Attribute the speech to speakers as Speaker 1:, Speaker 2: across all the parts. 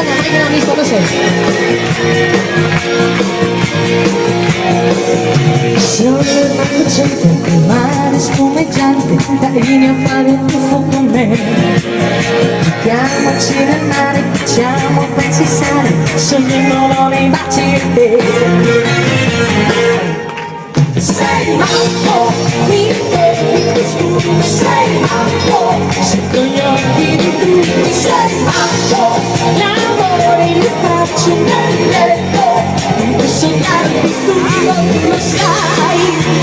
Speaker 1: Tania, mai che l'ha visto così. Sono il marcocente, il mare spumeggiante, dai a fare un tuffo con me. Mettiamoci nel mare, facciamo pezzi sani, sogniamo nei baci e te. Sei matto, mi devi tu, sei matto, sotto gli occhi di tutti, sei matto, l'amore li faccio nel letto, non posso darti tutto, lo sai,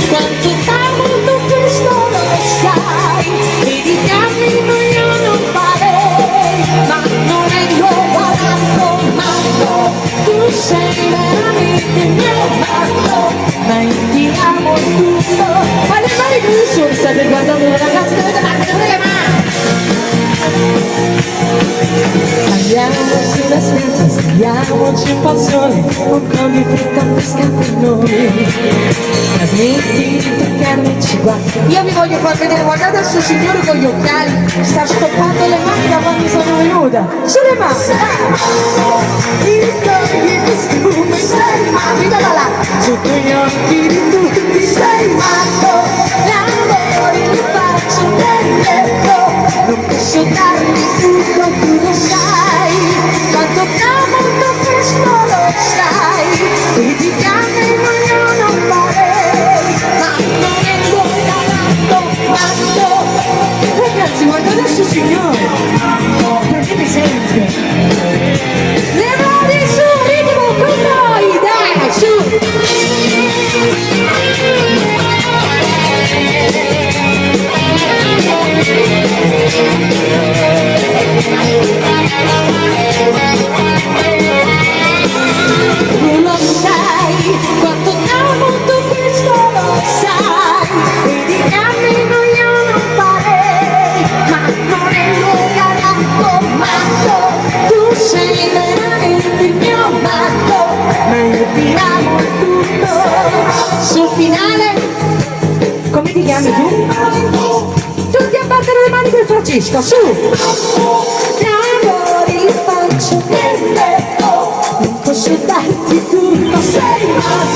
Speaker 1: quanto t'amo tu questo lo sai, dedicarmi io non farei, ma non è nuovo matto, tu sei veramente mio matto, ma io ti amo tutto. Ma le mani giù, state guardando le ragazze, dovete battere le mani. Andiamo sulla spiaggia, stiamoci un po' al sole, un po' di fretta fresca per noi. Ma smetti di toccarmi, ci guarda. Io vi voglio far vedere, guardate il suo signore con gli occhiali, sta stoppando le mani da quando sono venuta. Sulle mani! Guida da là! Sotto gli occhi di tutti sei matto, l'amore lo faccio nel letto, non posso darti tutto, tu lo sai, quanto t'amo questo lo sai, dedicarmi io non farei, ma non è matto. Ragazzi, guardate il suo signore, prendete sempre. Le mani su, ritmo con noi, dai, su! Tu lo sai, quanto t'amo tu questo lo sai, dedicarmi io non farei, ma non è lunga matto, tu sei veramente il mio matto, ma io ti amo tutto. Sul finale, come ti chiami tu? Tutti a battere le mani per Francesco, su! L'amore li faccio nel letto, non posso darti tutto, sei matto.